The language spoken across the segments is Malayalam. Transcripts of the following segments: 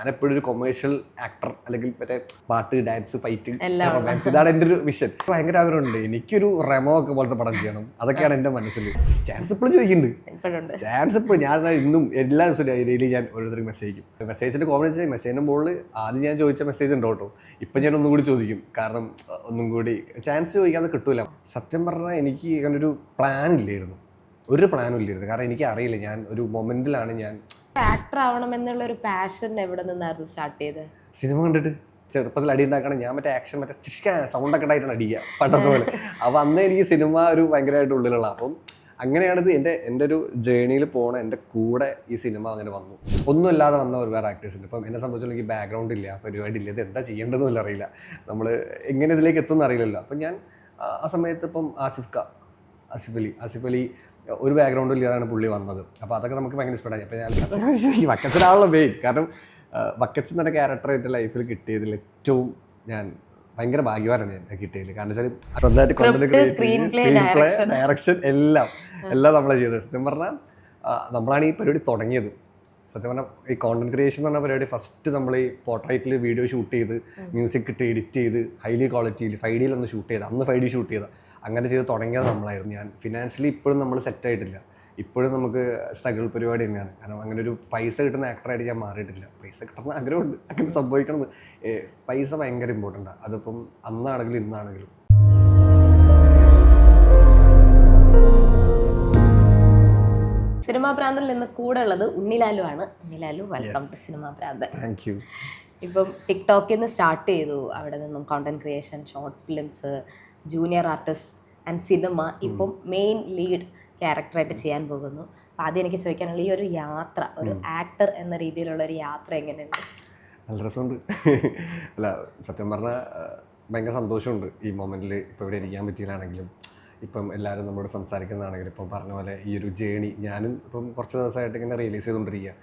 ഞാനെപ്പോഴും ഒരു കൊമേഴ്ഷ്യൽ ആക്ടർ അല്ലെങ്കിൽ മറ്റേ പാട്ട്, ഡാൻസ്, ഫൈറ്റ്, റൊമാൻസ്, ഇതാണ് എൻ്റെ ഒരു വിഷൻ. ഭയങ്കര ആഗ്രഹമുണ്ട് എനിക്കൊരു റെമോ ഒക്കെ പോലത്തെ പടം ചെയ്യണം. അതൊക്കെയാണ് എൻ്റെ മനസ്സിൽ. ചാൻസ് ഇപ്പോഴും ചോദിക്കുന്നുണ്ട്. ചാൻസ് ഇപ്പോഴും ഞാൻ ഇന്നും എല്ലാ ദിവസവും ഡെയിലി ഞാൻ ഓരോരുത്തർക്ക് മെസ്സേജ് അയക്കും. മെസ്സേജിൻ്റെ കോമൻറ്റ് ചെയ്യും. മെസ്സേജിൻ്റെ മുകളിൽ ആദ്യം ഞാൻ ചോദിച്ച മെസ്സേജ് ഉണ്ട് കേട്ടോ. ഇപ്പം ഞാൻ ഒന്നും കൂടി ചോദിക്കും. കാരണം ഒന്നും കൂടി ചാൻസ് ചോദിക്കാതെ കിട്ടൂല. സത്യം പറഞ്ഞാൽ എനിക്ക് അങ്ങനൊരു പ്ലാൻ ഇല്ലായിരുന്നു. ഒരു പ്ലാനും ഇല്ലായിരുന്നു. കാരണം എനിക്ക് അറിയില്ല, ഞാൻ ഒരു മൊമെന്റിലാണ് ഞാൻ ആക്ടർ ആവണം എന്നുള്ള ഒരു പാഷൻ എവിടെ നിന്നായിരുന്നു സ്റ്റാർട്ട് ചെയ്തത്? സിനിമ കണ്ടിട്ട് ചെറുപ്പത്തിൽ അടി ഉണ്ടാക്കണം. ഞാൻ മറ്റേ ആക്ഷൻ മറ്റേ സൗണ്ട് ഒക്കെ ഉണ്ടായിട്ടാണ് അടിക്കുക പണ്ടത്തെ പോലെ. അപ്പോൾ അന്ന് എനിക്ക് സിനിമ ഒരു ഭയങ്കരമായിട്ട് ഉള്ളിലുള്ള. അപ്പം അങ്ങനെയാണിത് എൻ്റെ ഒരു ജേണിയിൽ പോണ എൻ്റെ കൂടെ ഈ സിനിമ അങ്ങനെ വന്നു. ഒന്നും ഇല്ലാതെ വന്ന ഒരുപാട് ആക്ടേഴ്സുണ്ട്. ഇപ്പം എന്നെ സംബന്ധിച്ചുള്ള എനിക്ക് ബാക്ക്ഗ്രൗണ്ട് ഇല്ല, പരിപാടി ഇല്ല, ഇത് എന്താ ചെയ്യേണ്ടതെന്നില്ല അറിയില്ല, നമ്മൾ എങ്ങനെ ഇതിലേക്ക് എത്തുമെന്ന് അറിയില്ലല്ലോ. അപ്പം ഞാൻ ആ സമയത്ത് ഇപ്പം ആസിഫ് അലി ഒരു ബാക്ക്ഗ്രൗണ്ടും ഇല്ലാതാണ് പുള്ളി വന്നത്. അപ്പോൾ അതൊക്കെ നമുക്ക് ഭയങ്കര ഇഷ്ടപ്പെടാം. അപ്പോൾ ഞാൻ വക്കച്ചനാണല്ലോ മെയിൻ. കാരണം വക്കച്ചൻ എന്ന ക്യാരക്ടർ എൻ്റെ ലൈഫിൽ കിട്ടിയതിൽ ഏറ്റവും ഞാൻ ഭയങ്കര ഭാഗ്യവാനാണ് ഞാൻ കിട്ടിയതിൽ. കാരണം വെച്ചാൽ സ്വന്തമായിട്ട് content create, screen play, direction എല്ലാം നമ്മളെ ചെയ്തത്. സത്യം പറഞ്ഞാൽ നമ്മളാണ് ഈ പരിപാടി തുടങ്ങിയത്. സത്യം പറഞ്ഞാൽ ഈ കോണ്ടന്റ് ക്രിയേഷൻ എന്ന് പറഞ്ഞ പരിപാടി ഫസ്റ്റ് നമ്മൾ ഈ പോർട്രൈറ്റിൽ വീഡിയോ ഷൂട്ട് ചെയ്ത് മ്യൂസിക് ഇട്ട് എഡിറ്റ് ചെയ്ത് ഹൈലി ക്വാളിറ്റിയിൽ 5D ഒന്ന് ഷൂട്ട് ചെയ്ത്, അന്ന് 5D ഷൂട്ട് ചെയ്ത അങ്ങനെ ചെയ്ത് തുടങ്ങിയത് നമ്മളായിരുന്നു. ഞാൻ ഫിനാൻഷ്യലി ഇപ്പോഴും നമ്മൾ സെറ്റായിട്ടില്ല. ഇപ്പോഴും നമുക്ക് സ്ട്രഗിൾ പരിപാടി തന്നെയാണ്. കാരണം അങ്ങനെ ഒരു പൈസ കിട്ടുന്ന ആക്ടറായിട്ട് ഞാൻ മാറിയിട്ടില്ല. പൈസ കിട്ടുന്ന ആഗ്രഹമുണ്ട്, അങ്ങനെ സംഭവിക്കണമെന്ന്. പൈസ ഭയങ്കര ഇമ്പോർട്ടൻ്റാണ്. അതിപ്പം അന്നാണെങ്കിലും ഇന്നാണെങ്കിലും. സിനിമാ പ്രാന്തിൽ നിന്ന് കൂടെ ഉള്ളത് ഉണ്ണിലാലു ആണ്. Unnilalu, welcome to cinema Prant. Thank you. ഇപ്പം ടിക്ടോക്കിൽ നിന്ന് സ്റ്റാർട്ട് ചെയ്തു. അവിടെ നിന്നും content creation, short films, junior artist and cinema. ഇപ്പം മെയിൻ ലീഡ് ക്യാരക്ടറായിട്ട് ചെയ്യാൻ പോകുന്നു. അപ്പം ആദ്യം എനിക്ക് ചോദിക്കാനുള്ള ഈ ഒരു യാത്ര, ഒരു ആക്ടർ എന്ന രീതിയിലുള്ള ഒരു യാത്ര എങ്ങനെയുണ്ട്? നല്ല രസമുണ്ട്. അല്ല, സത്യം പറഞ്ഞാൽ ഭയങ്കര സന്തോഷമുണ്ട് ഈ മൊമെൻറ്റിൽ. ഇപ്പോൾ ഇവിടെ ഇരിക്കാൻ പറ്റിയില്ലാണെങ്കിലും ഇപ്പം എല്ലാവരും നമ്മളോട് സംസാരിക്കുന്നതാണെങ്കിലും ഇപ്പം പറഞ്ഞ പോലെ ഈ ഒരു ജേണി ഞാനും ഇപ്പം കുറച്ച് ദിവസമായിട്ട് ഇങ്ങനെ റിയലൈസ് ചെയ്തുകൊണ്ടിരിക്കുക.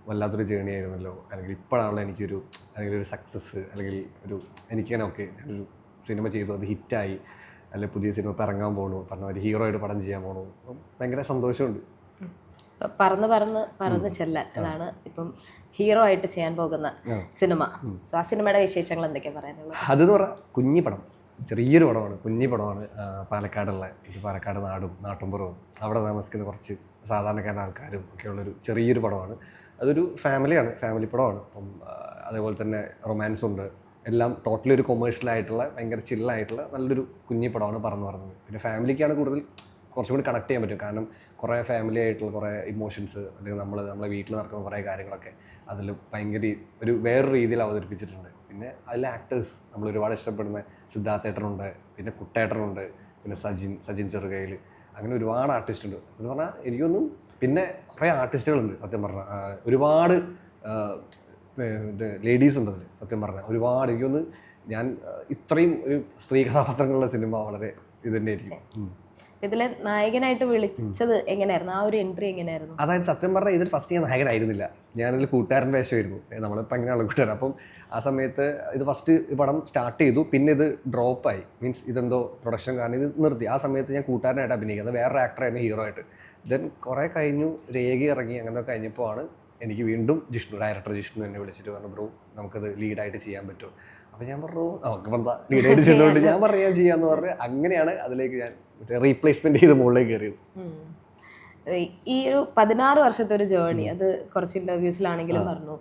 വല്ലാത്തൊരു ജേണി ആയിരുന്നല്ലോ, അല്ലെങ്കിൽ ഇപ്പോഴാണല്ലോ എനിക്കൊരു അല്ലെങ്കിൽ ഒരു സക്സസ്, അല്ലെങ്കിൽ ഒരു എനിക്കിങ്ങനെ ഓക്കെ ഞാനൊരു സിനിമ ചെയ്തു, അത് ഹിറ്റായി, അല്ലെങ്കിൽ പുതിയ സിനിമ ഇപ്പം ഇറങ്ങാൻ പോകണു, പറഞ്ഞ ഒരു ഹീറോ ആയിട്ട് പടം ചെയ്യാൻ പോകണു. അപ്പം ഭയങ്കര സന്തോഷമുണ്ട്. പറന്ന് ചെല്ല അതാണ് ഇപ്പം ഹീറോ ആയിട്ട് ചെയ്യാൻ പോകുന്ന സിനിമ. സോ ആ സിനിമയുടെ വിശേഷങ്ങൾ എന്തൊക്കെയാണ് പറയാനുള്ളത്? അതെന്ന് പറഞ്ഞാൽ കുഞ്ഞി പടം, ചെറിയൊരു പടമാണ്, കുഞ്ഞി പടമാണ്. പാലക്കാടുള്ള ഈ പാലക്കാട് നാട്ടുമ്പുറവും അവിടെ താമസിക്കുന്ന കുറച്ച് സാധാരണക്കാരൻ ആൾക്കാരും ഒക്കെയുള്ളൊരു ചെറിയൊരു പടമാണ്. അതൊരു ഫാമിലിയാണ്, ഫാമിലി പടമാണ്. അപ്പം അതേപോലെ തന്നെ റൊമാൻസ് ഉണ്ട്. എല്ലാം ടോട്ടലി ഒരു കൊമേഴ്ഷ്യലായിട്ടുള്ള ഭയങ്കര ചില്ലായിട്ടുള്ള നല്ലൊരു കുഞ്ഞി പടമാണ് പറഞ്ഞു പറഞ്ഞത്. പിന്നെ ഫാമിലിക്കാണ് കൂടുതൽ കുറച്ചും കൂടി കണക്ട് ചെയ്യാൻ പറ്റും. കാരണം കുറേ ഫാമിലി ആയിട്ടുള്ള കുറേ ഇമോഷൻസ്, അല്ലെങ്കിൽ നമ്മളെ വീട്ടിൽ നടക്കുന്ന കുറേ കാര്യങ്ങളൊക്കെ അതിൽ ഭയങ്കര ഒരു വേറൊരു രീതിയിൽ അവതരിപ്പിച്ചിട്ടുണ്ട്. പിന്നെ അതിലെ ആക്ടേഴ്സ് നമ്മൾ ഒരുപാട് ഇഷ്ടപ്പെടുന്ന സിദ്ധാർത്ഥേട്ടനുണ്ട്, പിന്നെ കുട്ടേട്ടനുണ്ട്, പിന്നെ സജിൻ ചെറുകയിൽ, അങ്ങനെ ഒരുപാട് ആർട്ടിസ്റ്റ് ഉണ്ട്. സത്യം പറഞ്ഞാൽ എനിക്കൊന്നും പിന്നെ കുറേ ആർട്ടിസ്റ്റുകളുണ്ട്. സത്യം പറഞ്ഞാൽ ഒരുപാട് ലേഡീസ് ഉണ്ട് അതിൽ. സത്യം പറഞ്ഞാൽ ഒരുപാട് എനിക്കൊന്ന് ഞാൻ ഇത്രയും ഒരു സ്ത്രീ കഥാപാത്രങ്ങളുള്ള സിനിമ വളരെ ഇത് തന്നെയായിരിക്കും. ഇതിലെ നായകനായിട്ട് വിളിച്ചത് എങ്ങനെയായിരുന്നു? ആ ഒരു എൻട്രി എങ്ങനെയായിരുന്നു? അതായത് സത്യം പറഞ്ഞാൽ ഇതിൽ ഫസ്റ്റ് ഞാൻ നായകനായിരുന്നില്ല, ഞാനിതിൽ കൂട്ടുകാരൻ്റെ വേഷമായിരുന്നു. നമ്മളിപ്പോൾ അങ്ങനെയുള്ള കൂട്ടുകാരൻ. അപ്പം ആ സമയത്ത് ഇത് ഫസ്റ്റ് പടം സ്റ്റാർട്ട് ചെയ്തു, പിന്നെ ഇത് ഡ്രോപ്പായി. മീൻസ് ഇതെന്തോ പ്രൊഡക്ഷൻ കാരണം ഇത് നിർത്തി. ആ സമയത്ത് ഞാൻ കൂട്ടുകാരനായിട്ട് അഭിനയിക്കുന്നത്, വേറൊരു ആക്ടറായിരുന്നു ഹീറോ ആയിട്ട്. ദെൻ കുറേ കഴിഞ്ഞു, രേഖ ഇറങ്ങി, അങ്ങനെ കഴിഞ്ഞപ്പോൾ ആണ് എനിക്ക് വീണ്ടും ഡയറക്ടർ ജിഷ്ണു എന്നെ വിളിച്ചിട്ട് പറഞ്ഞു, ബ്രോ നമുക്കത് ലീഡായിട്ട് ചെയ്യാൻ പറ്റുമോ? അപ്പോൾ ഞാൻ പറഞ്ഞു നമുക്കിപ്പോൾ എന്താ ലീഡായിട്ട് ചെയ്തുകൊണ്ട് ഞാൻ പറയാൻ ചെയ്യാമെന്ന് പറഞ്ഞ് അങ്ങനെയാണ് അതിലേക്ക് ഞാൻ റീപ്ലേസ്മെന്റ് ചെയ്ത് മുകളിലേക്ക് കയറിയത്. ഈ ഒരു 16 വർഷത്തെ ഒരു ജേർണി, അത് കുറച്ച് ഇന്റർവ്യൂസിലാണെങ്കിലും പറഞ്ഞു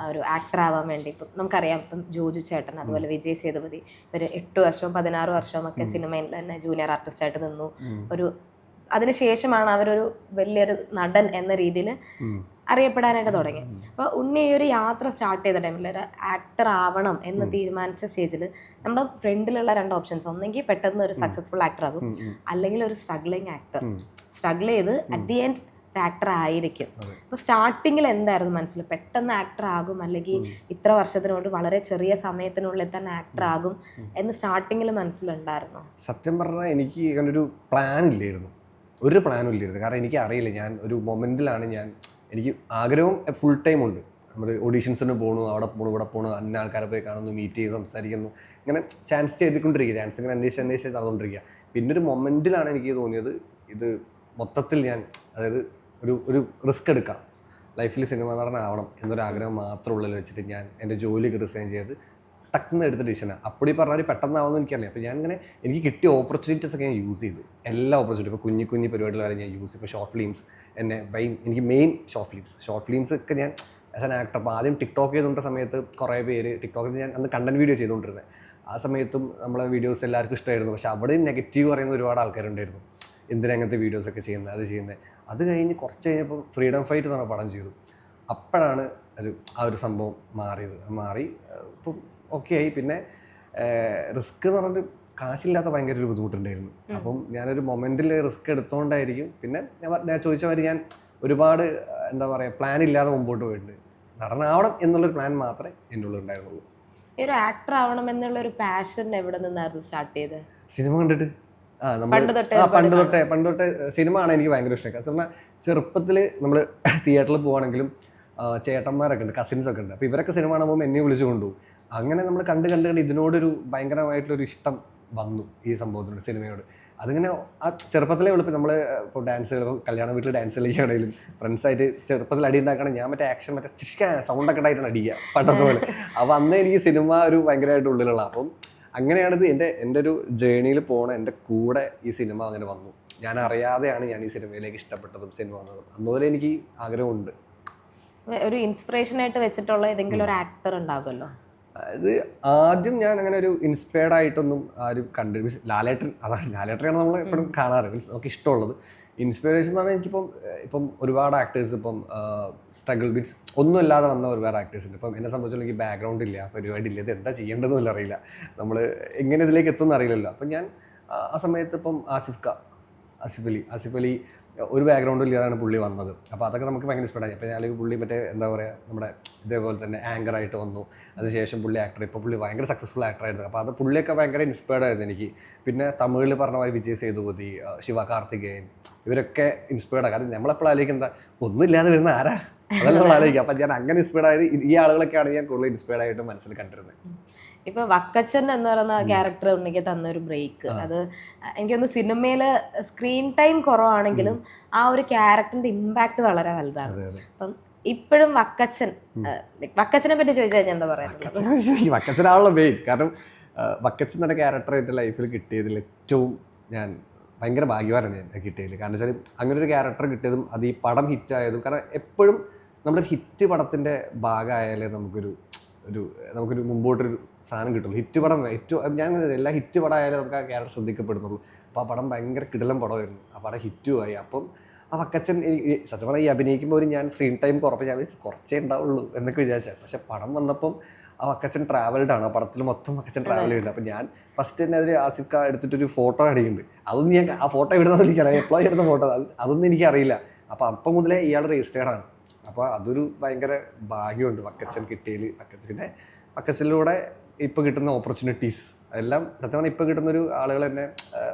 ഒരു ആക്ടർ ആവാൻ വേണ്ടി. ഇപ്പം നമുക്കറിയാം, ഇപ്പം ജോജു ചേട്ടൻ, അതുപോലെ വിജയ് സേതുപതി, ഇവർ 8 വർഷവും 16 വർഷവും ഒക്കെ സിനിമയിൽ തന്നെ ജൂനിയർ ആർട്ടിസ്റ്റായിട്ട് നിന്നു. അതിനുശേഷമാണ് അവരൊരു വലിയൊരു നടൻ എന്ന രീതിയിൽ അറിയപ്പെടാനായിട്ട് തുടങ്ങി. അപ്പോൾ ഉണ്ണി ഈ ഒരു യാത്ര സ്റ്റാർട്ട് ചെയ്ത ടൈമിൽ ഒരു ആക്ടർ ആവണം എന്ന് തീരുമാനിച്ച സ്റ്റേജിൽ നമ്മുടെ ഫ്രണ്ടിലുള്ള 2 ഓപ്ഷൻസ്, ഒന്നെങ്കിൽ പെട്ടെന്ന് ഒരു സക്സസ്ഫുൾ ആക്ടർ ആകും, അല്ലെങ്കിൽ ഒരു സ്ട്രഗ്ലിങ് ആക്ടർ. സ്ട്രഗിൾ ചെയ്ത് അറ്റ് ദി എൻഡ് ഒരു ആക്ടർ ആയിരിക്കും. അപ്പോൾ സ്റ്റാർട്ടിങ്ങിൽ എന്തായിരുന്നു മനസ്സിൽ? പെട്ടെന്ന് ആക്ടർ ആകും, അല്ലെങ്കിൽ ഇത്ര വർഷത്തിനോട് വളരെ ചെറിയ സമയത്തിനുള്ളിൽ തന്നെ ആക്ടർ ആകും എന്ന് സ്റ്റാർട്ടിങ്ങിൽ മനസ്സിലുണ്ടായിരുന്നോ? സത്യം പറഞ്ഞാൽ എനിക്ക് അങ്ങനൊരു പ്ലാൻ ഇല്ലായിരുന്നു, ഒരു പ്ലാനും ഇല്ലായിരുന്നു. കാരണം എനിക്ക് അറിയില്ല, ഞാൻ ഒരു മൊമെൻറ്റിലാണ് എനിക്ക് ആഗ്രഹം ഫുൾ ടൈം ഉണ്ട്. നമ്മൾ ഓഡീഷൻസിന് പോകണു, അവിടെ പോകണു, ഇവിടെ പോകണു, അന്ന ആൾക്കാരെ പോയി കാണുന്നു, മീറ്റ് ചെയ്ത് സംസാരിക്കുന്നു, ഇങ്ങനെ ചാൻസ് ചെയ്തുകൊണ്ടിരിക്കുക, ചാൻസ് ഇങ്ങനെ അന്വേഷിച്ച് നടന്നുകൊണ്ടിരിക്കുക. പിന്നെ ഒരു മൊമെൻറ്റിലാണ് എനിക്ക് തോന്നിയത് ഇത് മൊത്തത്തിൽ ഞാൻ, അതായത് ഒരു റിസ്ക് എടുക്കാം, ലൈഫിൽ സിനിമ നടനാവണം എന്നൊരു ആഗ്രഹം മാത്രം ഉള്ളിൽ വെച്ചിട്ട് ഞാൻ എൻ്റെ ജോലിയൊക്കെ റിസൈൻ ചെയ്ത് ടക്കുന്ന് എടുത്ത ഡിസിഷനാണ്. അപ്പടി പറഞ്ഞാൽ പെട്ടെന്നാവുമെന്ന് എനിക്കറിയാം. അപ്പോൾ ഞാൻ ഇങ്ങനെ എനിക്ക് കിട്ടിയ ഓപ്പർച്യൂണിറ്റീസ് ഒക്കെ ഞാൻ യൂസ് ചെയ്തു. എല്ലാ ഓപ്പർച്യൂണിറ്റി ഇപ്പോൾ കുഞ്ഞു പരിപാടികൾ വരെ ഞാൻ യൂസ് ചെയ്തു. ഇപ്പോൾ ഷോർട്ട് ഫിലിംസ് എന്നെ എനിക്ക് മെയിൻ ഷോർട്ട് ഫിലിംസ് ഒക്കെ ഞാൻ ആസ് ആൻ ആക്ടർ. അപ്പോൾ ആദ്യം ടിക്ടോക്ക് ചെയ്തുകൊണ്ട സമയത്ത് കുറേ പേര് ടിക്ടോക്കിൽ ഞാൻ അന്ന് കണ്ടന്റ് വീഡിയോ ചെയ്തുകൊണ്ടിരുന്നത്. ആ സമയത്തും നമ്മളെ വീഡിയോസ് എല്ലാവർക്കും ഇഷ്ടമായിരുന്നു. പക്ഷേ അവിടെയും നെഗറ്റീവ് പറയുന്ന ഒരുപാട് ആൾക്കാരുണ്ടായിരുന്നു. എന്തിനാ അങ്ങനത്തെ വീഡിയോസൊക്കെ ചെയ്യുന്നത്, അത് ചെയ്യുന്നത്. അത് കഴിഞ്ഞ് കുറച്ച് കഴിഞ്ഞപ്പോൾ ഫ്രീഡം ഫൈറ്റ് എന്ന് പറഞ്ഞ പടം ചെയ്തു. അപ്പോഴാണ് ആ ഒരു സംഭവം മാറി ഇപ്പം ഓക്കെ ആയി. പിന്നെ റിസ്ക് എന്ന് പറഞ്ഞിട്ട് കാശില്ലാത്ത ഭയങ്കര ഒരു ബുദ്ധിമുട്ടുണ്ടായിരുന്നു. അപ്പം ഞാനൊരു മൊമെൻറ്റിൽ റിസ്ക് എടുത്തുകൊണ്ടായിരിക്കും. പിന്നെ ഞാൻ ചോദിച്ച മാതിരി ഞാൻ ഒരുപാട് എന്താ പറയുക പ്ലാൻ ഇല്ലാതെ മുമ്പോട്ട് പോയിട്ടുണ്ട്. നടനാവണം എന്നുള്ളൊരു പ്ലാൻ മാത്രമേ എൻ്റെ ഉള്ളിൽ ഉണ്ടായിരുന്നുള്ളൂ. ഈ ഒരു ആക്ടർ ആവണം എന്നുള്ള ഒരു പാഷൻ എവിടെ നിന്നായിരുന്നു സ്റ്റാർട്ട് ചെയ്തത്? സിനിമ കണ്ടിട്ട് പണ്ട് തൊട്ടേ സിനിമ ആണ് എനിക്ക് ഭയങ്കര ഇഷ്ടം. കാരണം ചെറുപ്പത്തിൽ നമ്മൾ തിയേറ്ററിൽ പോവുകയാണെങ്കിലും ചേട്ടന്മാരൊക്കെ ഉണ്ട്, കസിൻസൊക്കെ ഉണ്ട്. അപ്പോൾ ഇവരൊക്കെ സിനിമ കാണുമ്പോൾ എന്നെ വിളിച്ചു കൊണ്ടുപോകും. അങ്ങനെ നമ്മൾ കണ്ട് ഇതിനോടൊരു ഭയങ്കരമായിട്ടുള്ളൊരു ഇഷ്ടം വന്നു ഈ സംഭവത്തിനോട്, സിനിമയോട്. അതിങ്ങനെ ആ ചെറുപ്പത്തിലേ ഉള്ളൂ. ഇപ്പോൾ നമ്മൾ ഇപ്പോൾ ഡാൻസ് കല്യാണ വീട്ടിൽ ഡാൻസ് കളിക്കുകയാണെങ്കിലും ഫ്രണ്ട്സായിട്ട് ചെറുപ്പത്തിൽ അടി ഉണ്ടാക്കണം. ഞാൻ ആക്ഷൻ സൗണ്ടൊക്കെ ഉണ്ടായിട്ടാണ് അടിക്കുക പണ്ടത്തെ പോലെ. അപ്പോൾ അന്ന് എനിക്ക് സിനിമ ഒരു ഭയങ്കരമായിട്ട് ഉള്ളിലുള്ള. അപ്പം അങ്ങനെയാണിത് എൻ്റെ ഒരു ജേണിയിൽ പോണ എൻ്റെ കൂടെ ഈ സിനിമ അങ്ങനെ വന്നു. ഞാൻ അറിയാതെയാണ് ഞാൻ ഈ സിനിമയിലേക്ക് ഇഷ്ടപ്പെട്ടതും സിനിമ വന്നതും. അന്ന് മുതലേ എനിക്ക് ആഗ്രഹമുണ്ട്. ഒരു ഇൻസ്പിറേഷൻ ആയിട്ട് വെച്ചിട്ടുള്ള ഏതെങ്കിലും ഒരു ആക്ടർ ഉണ്ടാകുമല്ലോ? അത് ആദ്യം ഞാൻ അങ്ങനെ ഒരു ഇൻസ്പയർഡ് ആയിട്ടൊന്നും ആരും ലാലേട്ടൻ, അതാണ് ലാലേട്ടനാണ് നമ്മൾ എപ്പോഴും കാണാറ്. നമുക്ക് ഇഷ്ടമുള്ളത് ഇൻസ്പിറേഷൻ എന്ന് പറഞ്ഞാൽ ഇപ്പം ഒരുപാട് ആക്ടേഴ്സ് ഇപ്പം സ്ട്രഗിൾ ഒന്നും ഇല്ലാതെ വന്ന ഒരുപാട് ആക്ടേഴ്സ് ഉണ്ട്. ഇപ്പം എന്നെ സംബന്ധിച്ചുള്ള എനിക്ക് ബാക്ക്ഗ്രൗണ്ട് ഇല്ല, പരിപാടി ഇല്ല, ഇത് എന്താ ചെയ്യേണ്ടതെന്നില്ല അറിയില്ല, നമ്മൾ എങ്ങനെ ഇതിലേക്ക് എത്തുമെന്ന് അറിയില്ലല്ലോ. അപ്പം ഞാൻ ആ സമയത്ത് ഇപ്പം ആസിഫ് അലി ഒരു ബാക്ക്ഗ്രൗണ്ടും ഇല്ലാതാണ് പുള്ളി വന്നത്. അപ്പോൾ അതൊക്കെ നമുക്ക് ഭയങ്കര ഇഷ്ടമായി. അപ്പോൾ ഞാൻ പുള്ളി എന്താ പറയുക നമ്മുടെ ഇതേപോലെ തന്നെ ആങ്കറായിട്ട് വന്നു. അതിനുശേഷം പുള്ളി ആക്ടർ, ഇപ്പോൾ പുള്ളി ഭയങ്കര സക്സസ്ഫുൾ ആക്ടറായിരുന്നു. അപ്പോൾ അത് പുള്ളിയൊക്കെ ഭയങ്കര ഇൻസ്പയർഡ് ആയിരുന്നു എനിക്ക്. പിന്നെ തമിഴിൽ പറഞ്ഞ പോലെ വിജയ് സേതുപതി, ശിവകാർത്തികേയൻ, ഇവരൊക്കെ ഇൻസ്പയർഡ്. കാരണം നമ്മളെപ്പോഴും ആലോചിക്കുന്നത് ഒന്നുമില്ലാതെ വരുന്ന ആരാ, അതല്ല നമ്മൾ ആലോചിക്കുക. അപ്പം ഞാൻ അങ്ങനെ ഇൻസ്പയർഡ് ആയത് ഈ ആളുകളൊക്കെയാണ് ഞാൻ കൂടുതൽ ഇൻസ്പയർഡ് ആയിട്ട് മനസ്സിൽ കണ്ടിരുന്നത്. ഇപ്പൊ വക്കച്ചൻ എന്ന് പറയുന്ന ക്യാരക്ടർ ഉണ്ടെങ്കിൽ തന്നൊരു ബ്രേക്ക്, അത് എനിക്കൊന്ന് സിനിമയില് സ്ക്രീൻ ടൈം കുറവാണെങ്കിലും ആ ഒരു ക്യാരക്ടറിന്റെ ഇമ്പാക്ട് വളരെ വലുതാണ്. അപ്പം ഇപ്പോഴും വക്കച്ചനെ പറ്റി ചോദിച്ചു കഴിഞ്ഞാൽ എന്താ പറയുക? വക്കച്ചനാണല്ലോ മെയിൻ. കാരണം വക്കച്ചൻ എന്ന ക്യാരക്ടർ എൻ്റെ ലൈഫിൽ കിട്ടിയതിൽ ഏറ്റവും ഞാൻ ഭയങ്കര ഭാഗ്യവാനാണ് ഞാൻ കിട്ടിയതിൽ. കാരണം വെച്ചാൽ അങ്ങനെ ഒരു ക്യാരക്ടർ കിട്ടിയതും അത് ഈ പടം ഹിറ്റായതും. കാരണം എപ്പോഴും നമ്മുടെ ഹിറ്റ് പടത്തിൻ്റെ ഭാഗമായാലേ നമുക്കൊരു മുമ്പോട്ടൊരു സാധനം കിട്ടുള്ളൂ. ഹിറ്റ് പടം ഞാൻ എല്ലാ ഹിറ്റ് പടമായാലും നമുക്ക് ആ ക്യാരക്ടർ ശ്രദ്ധിക്കപ്പെടുന്നുള്ളൂ. അപ്പോൾ ആ പടം ഭയങ്കര കിടിലം പടമായിരുന്നു. ആ പടം ഹിറ്റുമായി. അപ്പം ആ വക്കച്ചൻ എനിക്ക് സത്യം പറഞ്ഞാൽ ഈ അഭിനയിക്കുമ്പോൾ ഞാൻ സ്ക്രീൻ ടൈം ഞാൻ കുറച്ചേ ഉണ്ടാവുള്ളൂ എന്നൊക്കെ വിചാരിച്ചാൽ. പക്ഷെ പടം വന്നപ്പം ആ വക്കച്ചൻ ട്രാവൽഡാണ്. ആ പടത്തിൽ മൊത്തം വക്കച്ചൻ ട്രാവൽ ചെയ്യുന്നുണ്ട്. അപ്പം ഞാൻ ഫസ്റ്റ് തന്നെ അതിൽ ആസിഫ് ഖാൻ എടുത്തിട്ടൊരു ഫോട്ടോ അടിക്കുന്നുണ്ട്. അതൊന്നും ഞാൻ ആ ഫോട്ടോ ഇടുന്നത് എനിക്കറിയാം, എപ്പോഴും എടുത്ത ഫോട്ടോ അതൊന്നും എനിക്കറിയില്ല. അപ്പം മുതലേ ഇയാൾ രജിസ്റ്റേർഡാണ്. അപ്പോൾ അതൊരു ഭയങ്കര ഭാഗ്യമുണ്ട് വക്കച്ചൻ കിട്ടിയതിൽ. പിന്നെ വക്കച്ചനിലൂടെ ഇപ്പോൾ കിട്ടുന്ന ഓപ്പർച്യൂണിറ്റീസ് എല്ലാം സത്യം പറഞ്ഞാൽ ഇപ്പോൾ കിട്ടുന്നൊരു ആളുകൾ എന്നെ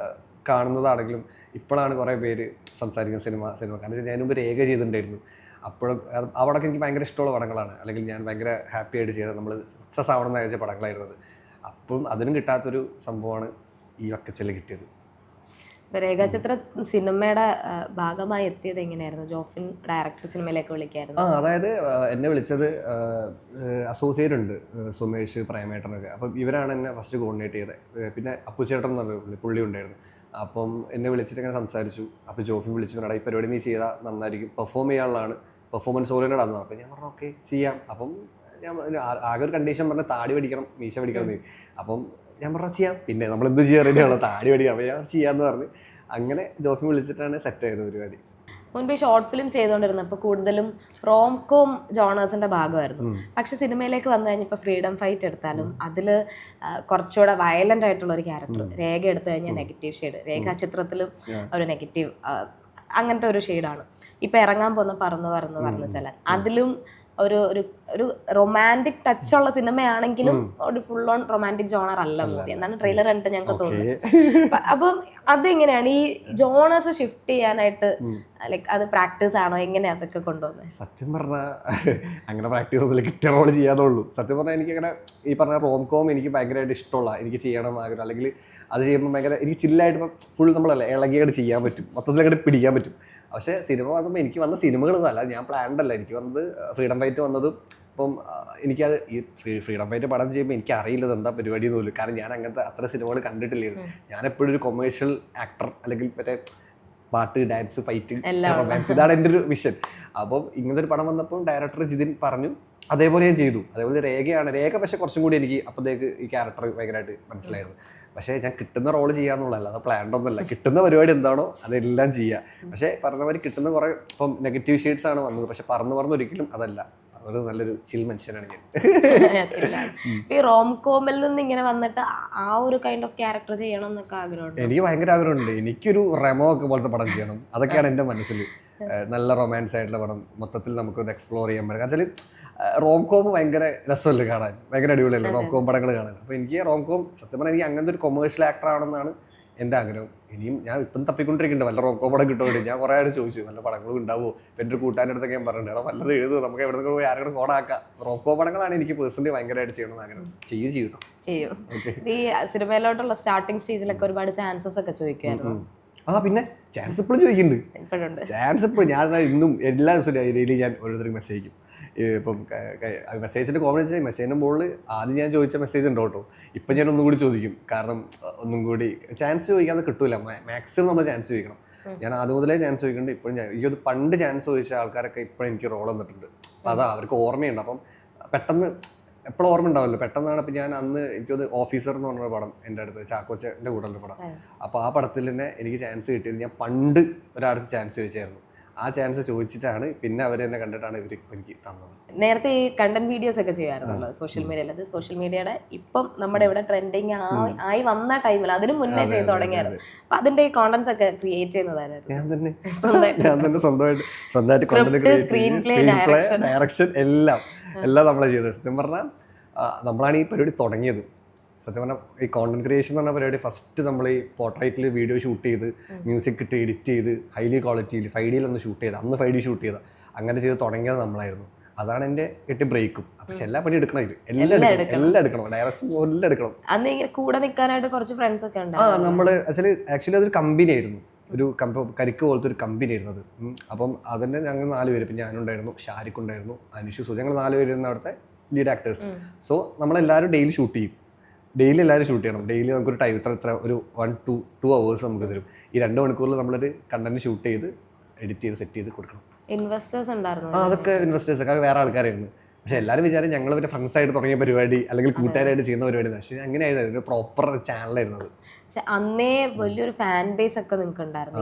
കാണുന്നതാണെങ്കിലും ഇപ്പോഴാണ് കുറേ പേര് സംസാരിക്കുന്ന സിനിമ. കാരണം ഞാൻ മുമ്പ് രേഖ ചെയ്തിട്ടുണ്ടായിരുന്നു. അപ്പോഴും ആ പടമൊക്കെ എനിക്ക് ഭയങ്കര ഇഷ്ടമുള്ള പടങ്ങളാണ്. അല്ലെങ്കിൽ ഞാൻ ഭയങ്കര ഹാപ്പി ആയിട്ട് ചെയ്തത്, നമ്മൾ സക്സസ് ആവണം എന്ന് അയച്ച പടങ്ങളായിരുന്നത്. അപ്പം അതിനും കിട്ടാത്തൊരു സംഭവമാണ് ഈ വക്കച്ചനിൽ കിട്ടിയത്. രേഖാചിത്ര സിനിമയുടെ ഭാഗമായി എത്തിയത് എങ്ങനെയായിരുന്നു? ജോഫിൻ ഡയറക്ടർ സിനിമയിലേക്ക് വിളിക്കായിരുന്നു? അതായത് എന്നെ വിളിച്ചത് അസോസിയേറ്റ് ഉണ്ട്, സുമേഷ്, പ്രേമേട്ടനൊക്കെ. അപ്പം ഇവരാണ് എന്നെ ഫസ്റ്റ് കോർഡിനേറ്റ് ചെയ്തത്. പിന്നെ അപ്പുചേട്ടൻ എന്ന് പറഞ്ഞ പുള്ളി ഉണ്ടായിരുന്നു. അപ്പം എന്നെ വിളിച്ചിട്ട് ഇങ്ങനെ സംസാരിച്ചു. അപ്പോൾ ജോഫിൻ വിളിച്ചു പറഞ്ഞാൽ ഈ പരിപാടി നീ ചെയ്താൽ നന്നായിരിക്കും, പെർഫോം ചെയ്യാനുള്ളതാണ്, പെർഫോമൻസ് ഓറിയൻറ്റഡ് ആണെന്ന്. അപ്പം ഞാൻ പറഞ്ഞു ഓക്കെ ചെയ്യാം. അപ്പം ഞാൻ ആകെ ഒരു കണ്ടീഷൻ പറഞ്ഞാൽ താടി പഠിക്കണം, മീശ പഠിക്കണം എന്ന്. അപ്പം ഞാൻ പറഞ്ഞാൽ ചെയ്യാം, പിന്നെ നമ്മൾ എന്ത് ചെയ്യാൻ റെഡിയാണോ, താടി പഠിക്കാം. അപ്പോൾ ഞാൻ ചെയ്യാമെന്ന് പറഞ്ഞ് അങ്ങനെ ജോഫിൻ വിളിച്ചിട്ടാണ് സെറ്റ് ആയത് പരിപാടി. മുൻപ് ഷോർട്ട് ഫിലിം ചെയ്തുകൊണ്ടിരുന്നപ്പോൾ കൂടുതലും റോംകോം ജോണേഴ്സിന്റെ ഭാഗമായിരുന്നു. പക്ഷെ സിനിമയിലേക്ക് വന്നു കഴിഞ്ഞപ്പോൾ ഫ്രീഡം ഫൈറ്റ് എടുത്താലും അതിൽ കുറച്ചുകൂടെ വയലന്റ് ആയിട്ടുള്ള ഒരു ക്യാരക്ടർ. രേഖ എടുത്തു കഴിഞ്ഞാൽ നെഗറ്റീവ് ഷെയ്ഡ്, രേഖാചിത്രത്തിലും ഒരു നെഗറ്റീവ് അങ്ങനത്തെ ഒരു ഷെയ്ഡാണ്. ഇപ്പം ഇറങ്ങാൻ പോകുന്ന പറന്ന് ചെല്ലാൻ അതിലും ഒരു റൊമാൻറ്റിക് ടച്ച് ഉള്ള സിനിമയാണെങ്കിലും ഒരു ഫുൾ ഓൺ റൊമാൻറ്റിക് ജോണർ അല്ല മൂവി എന്നാണ് ട്രെയിലർ കണ്ടിട്ട് ഞങ്ങൾക്ക് തോന്നുന്നത്. അപ്പം അതെങ്ങനെയാണ് ഈ ജോണേഴ്സ് ഷിഫ്റ്റ് ചെയ്യാനായിട്ട് ലൈക്ക് അത് പ്രാക്ടീസ് ആണോ, എങ്ങനെ അതൊക്കെ കൊണ്ടുവന്നത്? സത്യം പറഞ്ഞാൽ അങ്ങനെ പ്രാക്ടീസ് ഒന്നുമില്ല, കിട്ടിയ റോള് ചെയ്യാതുള്ളൂ. സത്യം പറഞ്ഞാൽ എനിക്കങ്ങനെ ഈ പറഞ്ഞ റോംകോം എനിക്ക് ഭയങ്കരമായിട്ട് ഇഷ്ടമുള്ള, എനിക്ക് ചെയ്യണം ആഗ്രഹം, അല്ലെങ്കിൽ അത് ചെയ്യുമ്പോൾ ഭയങ്കര എനിക്ക് ചില്ലായിട്ട് ഇപ്പം ഫുൾ നമ്മളല്ല ഇളകിയായിട്ട് ചെയ്യാൻ പറ്റും, മൊത്തത്തിലങ്ങോട്ട് പിടിക്കാൻ പറ്റും. പക്ഷേ സിനിമ വന്നപ്പോൾ എനിക്ക് വന്ന സിനിമകളൊന്നും അല്ല, ഞാൻ പ്ലാൻഡ് അല്ല. എനിക്ക് വന്നത് ഫ്രീഡം ഫൈറ്റ് വന്നതും ഇപ്പം എനിക്കത് ഈ ഫ്രീഡം ഫൈറ്റ് പടം ചെയ്യുമ്പോൾ എനിക്ക് അറിയില്ലത് എന്താ പരിപാടി പോലും. കാരണം ഞാൻ അങ്ങനത്തെ അത്ര സിനിമകൾ കണ്ടിട്ടില്ലായിരുന്നു. ഞാൻ എപ്പോഴും ഒരു കൊമേഴ്ഷ്യൽ ആക്ടർ, അല്ലെങ്കിൽ മറ്റേ പാട്ട്, ഡാൻസ്, ഫൈറ്റ്, റൊമാൻസ്, ഇതാണ് എൻ്റെ ഒരു വിഷൻ. അപ്പം ഇങ്ങനത്തെ ഒരു പടം വന്നപ്പോൾ ഡയറക്ടർ ജിതിൻ പറഞ്ഞു, അതേപോലെ ഞാൻ ചെയ്തു. അതേപോലെ രേഖ പക്ഷേ കുറച്ചും കൂടി എനിക്ക് അപ്പോഴത്തേക്ക് ഈ ക്യാരക്ടർ ഭയങ്കരമായിട്ട് മനസ്സിലായിരുന്നു. പക്ഷേ ഞാൻ കിട്ടുന്ന റോള് ചെയ്യാന്നുള്ളതല്ല, അത് പ്ലാൻഡ് ഒന്നുമല്ല. കിട്ടുന്ന പരിപാടി എന്താണോ അതെല്ലാം ചെയ്യുക. പക്ഷേ പറഞ്ഞ മാതിരി കിട്ടുന്ന കുറേ ഇപ്പം നെഗറ്റീവ് ഷെയ്ഡ്സ് ആണ് വന്നത്. പക്ഷെ പറന്നൊരിക്കലും അതല്ല. ഒരു നല്ലൊരു ചിൽ മനുഷ്യനാണ് ഞാൻ. ഈ റോംകോമിൽ നിന്ന് ഇങ്ങനെ വന്നിട്ട് ആ ഒരു കൈൻഡ് ഓഫ് ക്യാരക്ടർ ചെയ്യണം എന്നൊക്കെ ആഗ്രഹമുണ്ട്. എനിക്ക് ഭയങ്കര ആഗ്രഹമുണ്ട്. എനിക്കൊരു റെമോ ഒക്കെ പോലത്തെ പടം ചെയ്യണം, അതൊക്കെയാണ് എൻ്റെ മനസ്സിൽ. നല്ല റൊമാൻസ് ആയിട്ടുള്ള പടം മൊത്തത്തിൽ നമുക്കൊന്ന് എക്സ്പ്ലോർ ചെയ്യാൻ പറ്റും. കാരണം വെച്ചാൽ റോംകോം ഭയങ്കര രസമല്ലേ കാണാൻ, ഭയങ്കര അടിപൊളിയല്ലേ റോംകോം പടങ്ങൾ കാണാൻ. അപ്പോൾ എനിക്ക് റോംകോം സത്യം പറഞ്ഞാൽ എനിക്ക് അങ്ങനത്തെ ഒരു കൊമേഴ്ഷ്യൽ ആക്ടർ ആണെന്നാണ് എൻ്റെ ആഗ്രഹം. ഇനിയും ഞാൻ ഇപ്പം തപ്പിക്കൊണ്ടിരിക്കുന്നുണ്ട് വല്ല റോംകോം പടം കിട്ടുമോ. ഞാൻ കുറേ ആയിട്ട് ചോദിച്ചു വല്ല പടങ്ങളും ഉണ്ടാവുമോ. ഇപ്പം എൻ്റെ ഒരു കൂട്ടാൻ്റെ അടുത്തൊക്കെ ഞാൻ പറഞ്ഞിട്ടുണ്ട്, എടാ വല്ലത് എഴുതുമോ, നമുക്ക് എവിടെ നിന്ന് പോയി ആരെങ്കിലും കോണാക്കാം. റോംകോം പടങ്ങളാണ് എനിക്ക് പേഴ്സണലി ഭയങ്കരമായിട്ട് ചെയ്യണമെന്ന് ആഗ്രഹം. ചെയ്യും. ഈ സിനിമയിലോട്ടുള്ള സ്റ്റാർട്ടിങ് സ്റ്റേജിലൊക്കെ ഒരുപാട് ചാൻസസ് ഒക്കെ ചോദിക്കുമായിരുന്നു. പിന്നെ ചാൻസ് ഇപ്പോഴും ചോദിക്കുന്നുണ്ട്. ചാൻസ് ഇപ്പോഴും ഞാൻ ഇന്നും എല്ലാ ദിവസവും ഡെയിലി ഞാൻ ഓരോരുത്തർക്ക് മെസ്സേജ് അയക്കും. ഇപ്പം മെസ്സേജിൻ്റെ കോമഡി മെസ്സേജിൻ്റെ മുകളിൽ ആദ്യം ഞാൻ ചോദിച്ച മെസ്സേജ് ഉണ്ടോ കേട്ടോ. ഇപ്പം ഞാൻ ഒന്നും കൂടി ചോദിക്കും. കാരണം ഒന്നും കൂടി ചാൻസ് ചോദിക്കാതെ കിട്ടൂല. മാക്സിമം നമ്മൾ ചാൻസ് ചോദിക്കണം. ഞാൻ ആദ്യം മുതലേ ചാൻസ് ചോദിക്കുന്നുണ്ട്. ഇപ്പോഴും എനിക്കത് പണ്ട് ചാൻസ് ചോദിച്ച ആൾക്കാരൊക്കെ ഇപ്പോഴും എനിക്ക് റോൾ വന്നിട്ടുണ്ട്. അപ്പോൾ അതാ അവർക്ക് ഓർമ്മയുണ്ട്. അപ്പം പെട്ടെന്ന് എപ്പോഴും ഓർമ്മ ഉണ്ടാവില്ല, പെട്ടെന്നാണ്. ഇപ്പം ഞാൻ അന്ന് എനിക്കത് ഓഫീസർ എന്ന് പറഞ്ഞൊരു പടം എൻ്റെ അടുത്ത് ചാക്കോച്ചൻ്റെ കൂടെയുള്ള പടം. അപ്പോൾ ആ പടത്തിൽ തന്നെ എനിക്ക് ചാൻസ് കിട്ടിയത് ഞാൻ പണ്ട് ഒരാൾക്ക് ചാൻസ് ചോദിച്ചായിരുന്നു. ആ ചാൻസ് ചോദിച്ചിട്ടാണ് പിന്നെ അവർ എന്നെ കണ്ടിട്ടാണ് ഇവർ ഇപ്പം എനിക്ക് തന്നത്. നേരത്തെ ഈ കണ്ടന്റ് വീഡിയോസ് ഒക്കെ ചെയ്യാറുണ്ടല്ലോ സോഷ്യൽ മീഡിയയിൽ. അത് സോഷ്യൽ മീഡിയയുടെ ഇപ്പം നമ്മുടെ ഇവിടെ ട്രെൻഡിങ് ആയി വന്ന ടൈമിൽ അതിന് മുന്നേ ചെയ്ത് തുടങ്ങിയായിരുന്നു. അപ്പൊ അതിന്റെ ഈ കോണ്ടന്റ്സ് ഒക്കെ ക്രിയേറ്റ് ചെയ്യുന്നതായിരുന്നു ഞാൻ തന്നെ സ്വന്തമായിട്ട് content create, screen play, direction എല്ലാം നമ്മളെ ചെയ്തത്. സത്യം പറഞ്ഞാൽ നമ്മളാണ് ഈ പരിപാടി തുടങ്ങിയത്. സത്യം പറഞ്ഞാൽ ഈ കോണ്ടന്റ് ക്രിയേഷൻ എന്ന് പറഞ്ഞ പരിപാടി ഫസ്റ്റ് നമ്മൾ ഈ പോർട്രൈറ്റിൽ വീഡിയോ ഷൂട്ട് ചെയ്ത് മ്യൂസിക് ഇട്ട് എഡിറ്റ് ചെയ്ത് ഹൈലി ക്വാളിറ്റിയിൽ 5D ഒന്ന് ഷൂട്ട് ചെയ്ത്, അന്ന് 5D ഷൂട്ട് ചെയ്ത, അങ്ങനെ ചെയ്ത് തുടങ്ങിയത് നമ്മളായിരുന്നു. അതാണ് എൻ്റെ 8 ബ്രേക്കും. പക്ഷെ എല്ലാ പണി എടുക്കണം, ഇത് എല്ലാം എടുക്കണം, ഡയറക്ഷൻ എല്ലാം എടുക്കണം. അന്ന് കൂടെ നിൽക്കാനായിട്ട് കുറച്ച് ഫ്രണ്ട്സ് ഒക്കെ ഉണ്ട്. നമ്മൾ ആക്ച്വലി അതൊരു കമ്പനി ആയിരുന്നു, ഒരു കരിക്ക് പോലത്തെ ഒരു കമ്പനി ആയിരുന്നത്. അപ്പം അതിൻ്റെ ഞങ്ങൾ 4 പേര്, ഇപ്പം ഞാനുണ്ടായിരുന്നു, ഷാരിഖ് ഉണ്ടായിരുന്നു, അനുഷു, സു, ഞങ്ങൾ 4 പേരുന്ന അവിടുത്തെ ലീഡ് ആക്ടേഴ്സ്. സോ നമ്മളെല്ലാവരും ഡെയിലി ഷൂട്ട് ചെയ്യും. ഡെയിലി എല്ലാവരും ഷൂട്ട് ചെയ്യണം. ഡെയിലി നമുക്കൊരു ടൈം ഇത്ര ഒരു 1-2 hours നമുക്ക് തരും. ഈ 2 മണിക്കൂറിൽ നമ്മളൊരു കണ്ടന്റ് ഷൂട്ട് ചെയ്ത് എഡിറ്റ് ചെയ്ത് സെറ്റ് ചെയ്ത് കൊടുക്കണം. ഇൻവെസ്റ്റേഴ്സ് ഉണ്ടായിരുന്നു. അതൊക്കെ ഇൻവെസ്റ്റേഴ്സ് ഒക്കെ വേറെ ആൾക്കാരായിരുന്നു. പക്ഷെ എല്ലാവരും വിചാരം ഞങ്ങൾ ഒരു ഫ്രണ്ട്സ് ആയിട്ട് തുടങ്ങിയ പരിപാടി അല്ലെങ്കിൽ കൂട്ടുകാരായിട്ട് ചെയ്യുന്ന പരിപാടി. പക്ഷേ അങ്ങനെയായിരുന്നു, ഒരു പ്രോപ്പർ ചാനലായിരുന്നു അത്. പക്ഷെ അന്നേ വലിയൊരു ഫാൻ ബേസ് ഒക്കെ നിങ്ങൾക്ക് ഉണ്ടായിരുന്നു.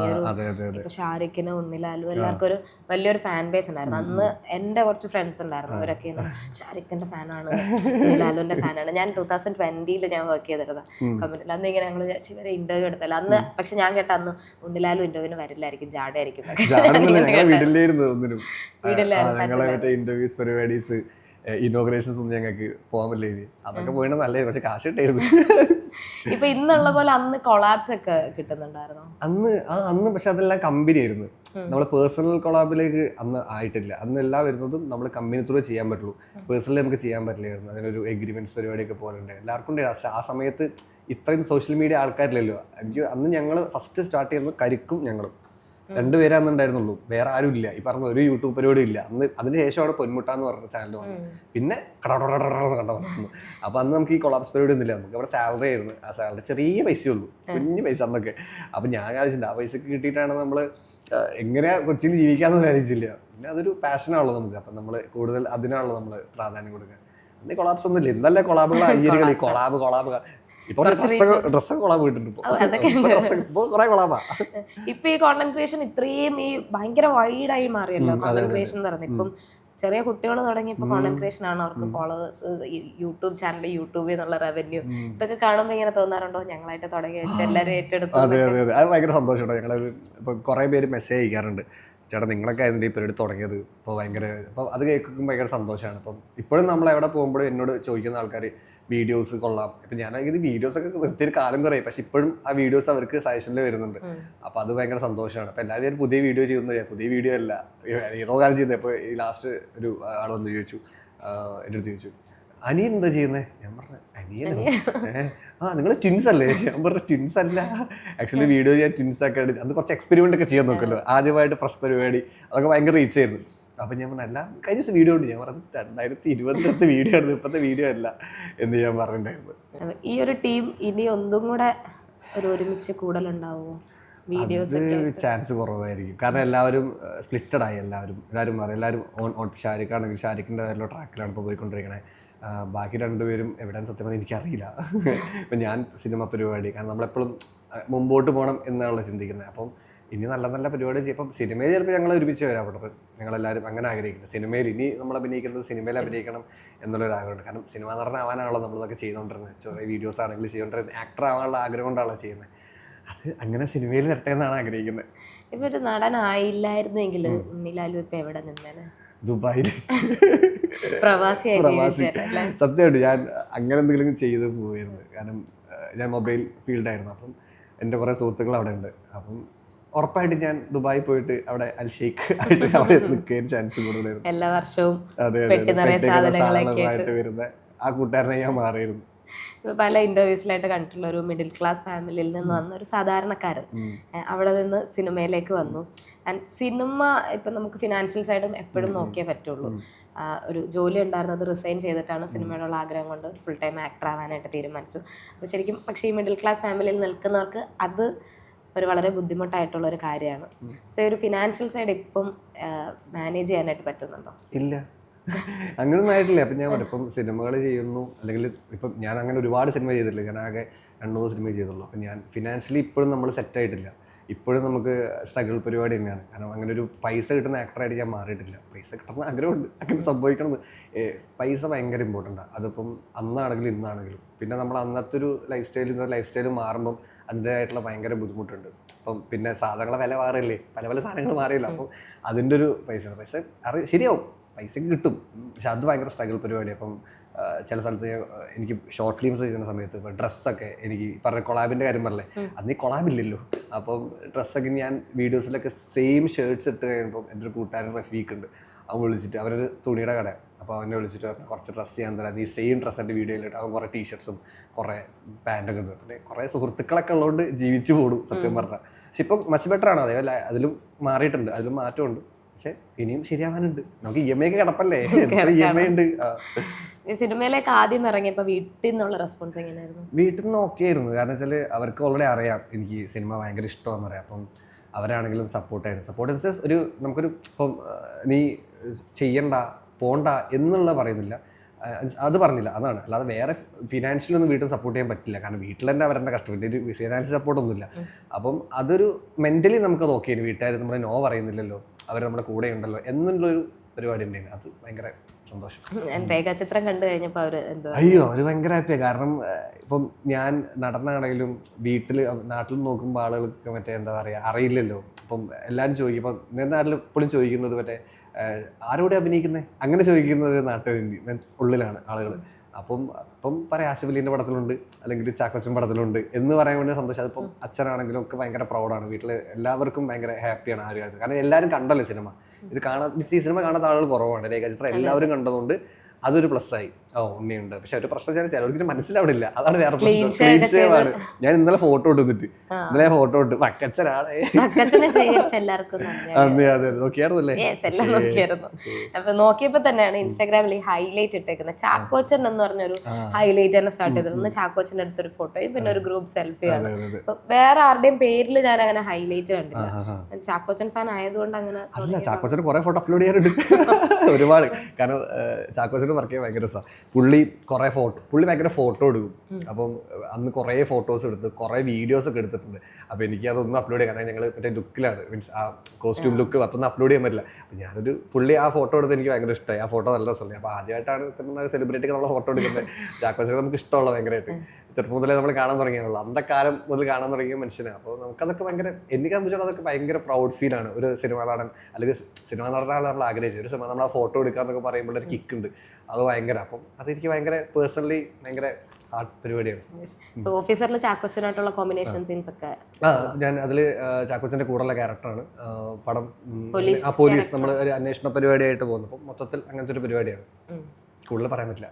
ഇപ്പൊ ഷാരിഖിന്, ഉണ്ണിലാലും എല്ലാവർക്കും ഒരു വലിയൊരു ഫാൻ ബേസ് ഉണ്ടായിരുന്നു. അന്ന് എൻ്റെ കുറച്ച് ഫ്രണ്ട്സ് ഉണ്ടായിരുന്നു, അവരൊക്കെ ഷാരിഖിന്റെ ഫാനാണ്, ഉണ്ണിലാലുവിന്റെ ഫാനാണ്. ഞാൻ 2020 ഞാൻ വർക്ക് ചെയ്തിരുന്നത് കമ്പനിയിൽ. അന്ന് ഇങ്ങനെ ഞങ്ങൾ ഇവരെ ഇന്റർവ്യൂ എടുത്തല്ലോ. അന്ന് പക്ഷെ ഞാൻ കേട്ട അന്ന് ഉണ്ണിലാലു ഇന്റർവ്യൂവിന് വരില്ലായിരിക്കും, ജാടയായിരിക്കും. ഇന്റർവ്യൂസ്, പരിപാടീസ്, ഇനോഗ്രേഷൻസ് ഒന്നും ഞങ്ങൾക്ക് പോകാൻ പറ്റില്ല. അതൊക്കെ പോയിട്ട് നല്ല കുറച്ച് കാശ് കിട്ടായിരുന്നു. ഇപ്പൊ ഇന്നുള്ള പോലെ അന്ന് കൊളാബ്സ് ഒക്കെ കിട്ടുന്നുണ്ടായിരുന്നു അന്ന്. പക്ഷെ അതെല്ലാം കമ്പനി ആയിരുന്നു. നമ്മള് പേഴ്സണൽ കൊളാബിലേക്ക് അന്ന് ആയിട്ടില്ല. അന്ന് എല്ലാം വരുന്നതും നമ്മൾ കമ്പനി ത്രൂ ചെയ്യാൻ പറ്റുള്ളൂ. പേഴ്സണലി നമുക്ക് ചെയ്യാൻ പറ്റില്ലായിരുന്നു. അതിനൊരു എഗ്രിമെന്റ്സ് പരിപാടിയൊക്കെ പോലുണ്ട്. എല്ലാവർക്കും ആ സമയത്ത് ഇത്രയും സോഷ്യൽ മീഡിയ ആൾക്കാരില്ലല്ലോ. എനിക്ക് അന്ന് ഞങ്ങൾ ഫസ്റ്റ് സ്റ്റാർട്ട് ചെയ്യുന്നത് കരിക്കും ഞങ്ങളും 2 പേരേ അന്ന് ഉണ്ടായിരുന്നുള്ളൂ. വേറെ ആരും ഇല്ല. ഈ പറഞ്ഞ ഒരു യൂട്യൂബ് പരിപാടി ഇല്ല അന്ന്. അതിന് ശേഷമാണ് പൊന്മുട്ട എന്ന് പറഞ്ഞ ചാനൽ വന്നു. പിന്നെ കണ്ട വന്നു. അപ്പൊ അന്ന് നമുക്ക് ഈ കൊളാബ്സ് പരിപാടി ഒന്നുമില്ല. നമുക്ക് അവിടെ സാലറി ആയിരുന്നു. ആ സാലറി ചെറിയ പൈസയുള്ളൂ, കുഞ്ഞു പൈസ അന്നൊക്കെ. അപ്പൊ ഞാൻ ആലോചിച്ചിട്ടുണ്ട് ആ പൈസക്ക് കിട്ടിയിട്ടാണ് നമ്മൾ എങ്ങനെയാ കൊച്ചിയിൽ ജീവിക്കാന്ന് ആലോചിച്ചില്ല. പിന്നെ അതൊരു പാഷനാണല്ലോ നമുക്ക്. അപ്പം നമ്മൾ കൂടുതൽ അതിനാണല്ലോ നമ്മൾ പ്രാധാന്യം കൊടുക്കുക. അന്ന് കൊളാബ്സ് ഒന്നും ഇല്ല. ഇന്നല്ലേ കൊളാബുള്ള അയ്യരുകളി കൊളാബ് ഇപ്പൊ ഡ്രസ്സൊക്കെ കൊളാബ് കിട്ടുന്നുണ്ട്. കുറെ കൊളാബാ. ഇപ്പൊ ഈ കോണ്ടന്റ് ക്രിയേഷൻ ഇത്രയും ഈ ഭയങ്കര വൈഡായി മാറിയല്ലോ കോണ്ടന്റ് ക്രിയേഷൻ എന്ന് പറഞ്ഞത്. ഇപ്പം ചെറിയ കുട്ടികൾ തുടങ്ങിയപ്പോൾ കോണ്ടന്റ് ക്രിയേഷൻ ആണ്, അവർക്ക് ഫോളോവേഴ്സ്, യൂട്യൂബ് ചാനൽ, യൂട്യൂബിൽ നിന്നുള്ള റവന്യൂ, ഇതൊക്കെ കാണുമ്പോൾ ഇങ്ങനെ തോന്നാറുണ്ടോ ഞങ്ങളായിട്ട് തുടങ്ങി വെച്ച് എല്ലാവരും ഏറ്റെടുത്തു? അതെ, അത് ഭയങ്കര സന്തോഷമുണ്ടോ. ഞങ്ങളത് ഇപ്പൊ കുറെ പേര് മെസ്സേജ് അയക്കാറുണ്ട്, ചേട്ടാ നിങ്ങളൊക്കെ അതിൻ്റെ ഈ പരിപാടി തുടങ്ങിയത് ഇപ്പോൾ ഭയങ്കര, അപ്പോൾ അത് കേൾക്കുമ്പോൾ ഭയങ്കര സന്തോഷമാണ്. അപ്പം ഇപ്പോഴും നമ്മൾ എവിടെ പോകുമ്പോഴും എന്നോട് ചോദിക്കുന്ന ആൾക്കാർ വീഡിയോസ് കൊള്ളാം. ഇപ്പം ഞാനാണെങ്കിൽ വീഡിയോസൊക്കെ നിർത്തിയൊരു കാലം കുറേ, പക്ഷെ ഇപ്പോഴും ആ വീഡിയോസ് അവർക്ക് സജഷനിൽ വരുന്നുണ്ട്. അപ്പോൾ അത് ഭയങ്കര സന്തോഷമാണ്. അപ്പോൾ എല്ലാവരും പുതിയ വീഡിയോ ചെയ്യുന്നത്, പുതിയ വീഡിയോ അല്ല, ഏതോ കാലം ചെയ്യുന്നത്. ഇപ്പോൾ ഈ ലാസ്റ്റ് ഒരു ആൾ വന്ന് ചോദിച്ചു, എൻ്റെ അടുത്ത് ചോദിച്ചു, അനിയൻ എന്താ ചെയ്യുന്നത്? ഞാൻ പറഞ്ഞു അനിയനോ, നിങ്ങൾ ട്വിൻസ് അല്ലേ? ഞാൻ പറഞ്ഞു ട്വിൻസ് അല്ല, ആക്ച്വലി വീഡിയോ ചെയ്യാൻ ട്വിൻസ് ഒക്കെ ആയിട്ട് അത് കുറച്ച് എക്സ്പെരിമെൻ്റ് ഒക്കെ ചെയ്യാൻ നോക്കുമല്ലോ, ആദ്യമായിട്ട് ഫസ്റ്റ് പരിപാടി, അതൊക്കെ ഭയങ്കര റീച്ച് ആയിരുന്നു. അപ്പം ഞാൻ പറഞ്ഞു അല്ല കഴിഞ്ഞ ദിവസം വീഡിയോ ഉണ്ട്. ഞാൻ പറഞ്ഞത് 2020 വീഡിയോ ആണ്, ഇപ്പോഴത്തെ വീഡിയോ അല്ല എന്ന് ഞാൻ പറഞ്ഞിട്ടുണ്ടായിരുന്നു. ഈ ഒരു ടീം ഇനി ഒന്നും കൂടെ ഒരു ഒരുമിച്ച് കൂടലുണ്ടാവുമോ? വീഡിയോസ് ചാൻസ് കുറവായിരിക്കും, കാരണം എല്ലാവരും സ്പ്ലിറ്റഡ് ആയി. എല്ലാവരും മാറി. എല്ലാവരും ഷാരിഖാണെങ്കിൽ ഷാരിഖിൻ്റെ പേരിലുള്ള ട്രാക്കിലാണ് ഇപ്പോൾ പോയിക്കൊണ്ടിരിക്കണേ. ബാക്കി രണ്ടുപേരും എവിടെയാണ് സത്യം പറഞ്ഞാൽ എനിക്കറിയില്ല. ഇപ്പം ഞാൻ സിനിമ പരിപാടി, കാരണം നമ്മളെപ്പോഴും മുമ്പോട്ട് പോകണം എന്നാണല്ലോ ചിന്തിക്കുന്നത്. അപ്പം ഇനി നല്ല നല്ല പരിപാടി ചെയ്യും. ഇപ്പം സിനിമയിൽ ചിലപ്പോൾ ഞങ്ങൾ ഒരുമിച്ച് വരാം. അപ്പോൾ ഞങ്ങളെല്ലാവരും അങ്ങനെ ആഗ്രഹിക്കുന്നത് സിനിമയിൽ ഇനി നമ്മൾ അഭിനയിക്കുന്നത് സിനിമയിൽ അഭിനയിക്കണം എന്നുള്ളൊരു ആഗ്രഹമുണ്ട്. കാരണം സിനിമ നടനാവാനാണല്ലോ നമ്മളിതൊക്കെ ചെയ്തുകൊണ്ടിരുന്നത്. ചെറിയ വീഡിയോസ് ആണെങ്കിലും ചെയ്തുകൊണ്ടിരുന്നത്, ആക്ടർ ആവാനുള്ള ആഗ്രഹം കൊണ്ടാണല്ലോ ചെയ്യുന്നത്. അത് അങ്ങനെ സിനിമയിൽ വരട്ടെ എന്നാണ് ആഗ്രഹിക്കുന്നത്. ഇപ്പൊ ഒരു നടനായില്ലായിരുന്നെങ്കിൽ ഉണ്ണിലാലു ഇപ്പൊ എവിടെ നിന്നേനെ? ദുബായിൽ പ്രവാസി. സത്യമായിട്ട് ഞാൻ അങ്ങനെ എന്തെങ്കിലും ചെയ്ത് പോയിരുന്നു. കാരണം ഞാൻ മൊബൈൽ ഫീൽഡായിരുന്നു. അപ്പം എൻ്റെ കുറേ സുഹൃത്തുക്കൾ അവിടെ ഉണ്ട്. അപ്പം ഉറപ്പായിട്ട് ഞാൻ ദുബായിൽ പോയിട്ട് അവിടെ അൽ ഷെയ്ഖ് ആയിട്ട് അവിടെ നിൽക്കാൻ ചാൻസ് കൂടുതലായിരുന്നു. എല്ലാ വർഷവും അതെ സാധനങ്ങളായിട്ട് വരുന്ന ആ കൂട്ടുകാരനെ ഞാൻ മാറിയിരുന്നു. പല ഇന്റർവ്യൂസിലായിട്ട് കണ്ടിട്ടുള്ള ഒരു മിഡിൽ ക്ലാസ് ഫാമിലിയിൽ നിന്ന് വന്ന ഒരു സാധാരണക്കാരൻ അവിടെ നിന്ന് സിനിമയിലേക്ക് വന്നു. ആൻഡ് സിനിമ ഇപ്പം നമുക്ക് ഫിനാൻഷ്യൽ സൈഡും എപ്പോഴും നോക്കിയേ പറ്റുള്ളൂ. ഒരു ജോലി ഉണ്ടായിരുന്നത് റിസൈൻ ചെയ്തിട്ടാണ് സിനിമയോടുള്ള ആഗ്രഹം കൊണ്ട് ഫുൾ ടൈം ആക്ടർ ആവാനായിട്ട് തീരുമാനിച്ചു. അപ്പോൾ ശരിക്കും പക്ഷേ ഈ മിഡിൽ ക്ലാസ് ഫാമിലിയിൽ നിൽക്കുന്നവർക്ക് അത് ഒരു വളരെ ബുദ്ധിമുട്ടായിട്ടുള്ള ഒരു കാര്യമാണ്. സോ ഈ ഒരു ഫിനാൻഷ്യൽ സൈഡ് ഇപ്പം മാനേജ് ചെയ്യാനായിട്ട് പറ്റുന്നുണ്ടോ? ഇല്ല, അങ്ങനൊന്നും ആയിട്ടില്ല. അപ്പം ഞാൻ പറയും, ഇപ്പം സിനിമകൾ ചെയ്യുന്നു, അല്ലെങ്കിൽ ഇപ്പം ഞാൻ അങ്ങനെ ഒരുപാട് സിനിമ ചെയ്തിട്ടില്ല. ഞാൻ ആകെ 2-3 സിനിമ ചെയ്തുള്ളൂ. അപ്പം ഞാൻ ഫിനാൻഷ്യലി ഇപ്പോഴും നമ്മൾ സെറ്റായിട്ടില്ല. ഇപ്പോഴും നമുക്ക് സ്ട്രഗിൾ പരിപാടി തന്നെയാണ്. കാരണം അങ്ങനെ ഒരു പൈസ കിട്ടുന്ന ആക്ടറായിട്ട് ഞാൻ മാറിയിട്ടില്ല. പൈസ കിട്ടുന്ന ആഗ്രഹമുണ്ട്, അങ്ങനെ സംഭവിക്കണമെന്ന്. പൈസ ഭയങ്കര ഇമ്പോർട്ടൻ്റാണ്. അതിപ്പം അന്നാണെങ്കിലും ഇന്നാണെങ്കിലും. പിന്നെ നമ്മൾ അന്നത്തെ ഒരു ലൈഫ് സ്റ്റൈൽ മാറുമ്പം അതിൻ്റെതായിട്ടുള്ള ഭയങ്കര ബുദ്ധിമുട്ടുണ്ട്. അപ്പം പിന്നെ സാധനങ്ങളെ വില മാറില്ലേ, പല സാധനങ്ങൾ മാറിയില്ല. അപ്പം അതിൻ്റെ ഒരു പൈസ ശരിയാവും, പൈസക്ക് കിട്ടും. പക്ഷെ അത് ഭയങ്കര സ്ട്രഗിൾ പരിപാടിയാണ്. അപ്പം ചില സ്ഥലത്ത് എനിക്ക് ഷോർട്ട് ഫിലിംസ് ചെയ്യുന്ന സമയത്ത് ഇപ്പോൾ ഡ്രസ്സൊക്കെ എനിക്ക് പറഞ്ഞ കൊളാബിൻ്റെ കാര്യം പറഞ്ഞേ, അന്ന് ഈ കൊളാബില്ലല്ലോ. അപ്പം ഡ്രസ്സൊക്കെ ഞാൻ വീഡിയോസിലൊക്കെ സെയിം ഷർട്ട്സ് ഇട്ട് കഴിയുമ്പോൾ എൻ്റെ ഒരു കൂട്ടുകാരൻ റഫീഖ് ഉണ്ട്, അവൻ വിളിച്ചിട്ട്, അവരൊരു തുണിയുടെ കട, അപ്പോൾ അവനെ വിളിച്ചിട്ട് കുറച്ച് ഡ്രസ്സ് ചെയ്യാൻ തരാം, ഈ സെയിം ഡ്രസ്സ് എൻ്റെ വീഡിയോയിലിട്ട് അവൻ കുറേ ടീഷർട്ട്സും കുറേ പാൻറ്റൊക്കെ തന്നു. പിന്നെ കുറേ സുഹൃത്തുക്കളൊക്കെ ഉള്ളതുകൊണ്ട് ജീവിച്ചു പോടും സത്യം പറഞ്ഞാൽ. പക്ഷെ ഇപ്പം മച്ച് ബെറ്ററാണ്. അതേപോലെ അതിലും മാറിയിട്ടുണ്ട്, അതിലും മാറ്റമുണ്ട്. പക്ഷെ ഇനിയും ശരിയാവാനുണ്ട്. നമുക്ക് EMI ഒക്കെ കിടപ്പല്ലേ, എത്ര EMI ഉണ്ട്. ഈ സിനിമയിലേക്ക് ആദ്യം ഇറങ്ങിയപ്പോൾ വീട്ടിൽ നിന്നുള്ള റെസ്പോൺസ് എങ്ങനെയായിരുന്നു? വീട്ടിൽ നിന്ന് ഓക്കെ ആയിരുന്നു. കാരണം വെച്ചാൽ അവർക്ക് ഓൾറെഡി അറിയാം എനിക്ക് സിനിമ ഭയങ്കര ഇഷ്ടമാണെന്ന് അറിയാം. അപ്പം അവരാണെങ്കിലും സപ്പോർട്ട് ഒരു നമുക്കൊരു ഇപ്പം നീ ചെയ്യണ്ട പോണ്ട എന്നുള്ള പറയുന്നില്ല, അത് പറഞ്ഞില്ല, അതാണ്. അല്ലാതെ വേറെ ഫിനാൻഷ്യലൊന്നും വീട്ടിൽ സപ്പോർട്ട് ചെയ്യാൻ പറ്റില്ല. കാരണം വീട്ടിൽ തന്നെ അവരുടെ കഷ്ടപ്പെട്ട് ഒരു ഫിനാൻഷ്യൽ സപ്പോർട്ടൊന്നുമില്ല. അപ്പം അതൊരു മെൻ്റലി നമുക്കത് ഓക്കെ ആയിരുന്നു. വീട്ടുകാർ നമ്മളെ നോ പറയുന്നില്ലല്ലോ, അവർ നമ്മുടെ കൂടെ ഉണ്ടല്ലോ എന്നുള്ളൊരു പരിപാടി ഉണ്ടായിരുന്നു. അത് ഭയങ്കര സന്തോഷം. രേഖാചിത്രം കണ്ടു കഴിഞ്ഞപ്പോൾ അവർ ഭയങ്കര ഹാപ്പിയാണ്. കാരണം ഇപ്പം ഞാൻ നടനാണെങ്കിലും നാട്ടിൽ നോക്കുമ്പോൾ ആളുകൾക്ക് മറ്റേ എന്താ പറയുക അറിയില്ലല്ലോ. അപ്പം എല്ലാവരും ചോദിക്കും, ഇപ്പം ഞാൻ നാട്ടിൽ എപ്പോഴും ചോദിക്കുന്നത് മറ്റേ ആരോടെ അഭിനയിക്കുന്നത് അങ്ങനെ ചോദിക്കുന്നത് നാട്ടുകാർ ഉള്ളിലാണ് ആളുകൾ. അപ്പം പറയാം ആസിഫ് അലീൻ്റെ പടത്തിലുണ്ട്, അല്ലെങ്കിൽ ചാക്കോച്ചൻ പടത്തിലുണ്ട് എന്ന് പറയാൻ വേണ്ടി സന്തോഷം. അതിപ്പം അച്ഛനാണെങ്കിലും ഒക്കെ ഭയങ്കര പ്രൗഡാണ്. വീട്ടിൽ എല്ലാവർക്കും ഭയങ്കര ഹാപ്പിയാണ് ആ ഒരു കാര്യം. കാരണം എല്ലാവരും കണ്ടല്ലോ സിനിമ. ഈ സിനിമ കാണാത്ത ആളുകൾ കുറവാണ്. രേഖാചിത്രം എല്ലാവരും കണ്ടതുകൊണ്ട് അതൊരു പ്ലസ്സായി. ഉണ്ണിയുണ്ട്. പക്ഷെ ഒരു പ്രശ്നം വെച്ചാൽ ചിലർക്ക് മനസ്സിലാവില്ല, അതാണ് വേറെ പ്രശ്നം. ക്ലീൻഷേവാണ്. ഞാൻ ഇന്നലെ ഫോട്ടോ ഇട്ടിട്ട് പക്കച്ചനാണ്. അതെ നോക്കിയായിരുന്നല്ലേ? അപ്പൊ നോക്കിയപ്പോ തന്നെയാണ് ഇൻസ്റ്റാഗ്രാമിൽ ഈ ഹൈലൈറ്റ് ഇട്ടേക്കുന്നത്. ചാക്കോച്ചൻ എന്ന് പറഞ്ഞൊരു ഹൈലൈറ്റ് തന്നെ സ്റ്റാർട്ട് ചെയ്തത്. ഒന്ന് ചാക്കോച്ചന്റെ അടുത്തൊരു ഫോട്ടോയും പിന്നെ ഒരു ഗ്രൂപ്പ് സെൽഫിയാണ്. വേറെ ആരുടെയും പേരിൽ ഞാൻ അങ്ങനെ ഹൈലൈറ്റ് കണ്ടില്ല. ചാക്കോച്ചൻ ഫാൻ ആയതുകൊണ്ട് അങ്ങനെ. ചാക്കോച്ചന് കുറെ ഫോട്ടോ അപ്ലോഡ് ചെയ്യാറുണ്ട് ഒരുപാട്. കാരണം ചാക്കോച്ചന് വർക്ക് ചെയ്യാൻ ഭയങ്കര രസമാണ്. പുള്ളി ഭയങ്കര ഫോട്ടോ എടുക്കും. അപ്പം അന്ന് കുറേ ഫോട്ടോസ് എടുത്ത് കുറേ വീഡിയോസ് ഒക്കെ എടുത്തിട്ടുണ്ട്. അപ്പോൾ എനിക്ക് അതൊന്നും അപ്ലോഡ് ചെയ്യാൻ, കാരണം ഞങ്ങൾ മറ്റേ ലുക്കിലാണ്, മീൻസ് ആ കോസ്റ്റ്യൂം ലുക്ക് അതൊന്നും അപ്ലോഡ് ചെയ്യാൻ പറ്റില്ല. അപ്പം പുള്ളി ആ ഫോട്ടോ എടുത്ത് എനിക്ക് ഭയങ്കര ഇഷ്ടമായി. ആ ഫോട്ടോ നല്ല രസമുണ്ട്. അപ്പോൾ ആദ്യമായിട്ടാണ് സെലിബ്രിറ്റിക്ക് നമ്മൾ ഫോട്ടോ എടുക്കുന്നത്. ചാക്കോച്ചനെ നമുക്ക് ഇഷ്ടമുള്ള ഭയങ്കരമായിട്ട് ചെറുപ്പം മുതലേ നമ്മൾ കാണാൻ തുടങ്ങിയാണല്ലോ, അന്നക്കാലം മുതൽ കാണാൻ തുടങ്ങിയ മനുഷ്യനാണ്. അപ്പോൾ നമുക്കതൊക്കെ ഭയങ്കര, എനിക്ക് സംബന്ധിച്ചാൽ അതൊക്കെ ഭയങ്കര പ്രൗഡ് ഫീലാണ്. ഒരു സിനിമാ നടൻ അല്ലെങ്കിൽ സിനിമാ നടനാണ് നമ്മൾ ആഗ്രഹിച്ചത്. ഒരു സിനിമ നമ്മൾ ആ ഫോട്ടോ എടുക്കാന്നൊക്കെ പറയുമ്പോൾ ഒരു കിക്ക് ഉണ്ട്. അത് ഭയങ്കര, അപ്പം അതെനിക്ക് ഭയങ്കര പേഴ്സണലി ഭയങ്കര ഹാർട്ട് പരിപാടിയാണ്. ഓഫീസറിൽ ചാക്കോച്ചനായിട്ടുള്ള കോമ്പിനേഷൻ സീൻസ് ഒക്കെ ഞാൻ അതിൽ ചാക്കോച്ചൻ്റെ കൂടെയുള്ള ക്യാരക്ടറാണ്. പടം പോലീസ് നമ്മൾ ഒരു അന്വേഷണ പരിപാടിയായിട്ട് പോകുന്നു. അപ്പം മൊത്തത്തിൽ അങ്ങനത്തെ ഒരു പരിപാടിയാണ്. കൂടുതൽ പറയാൻ പറ്റില്ല.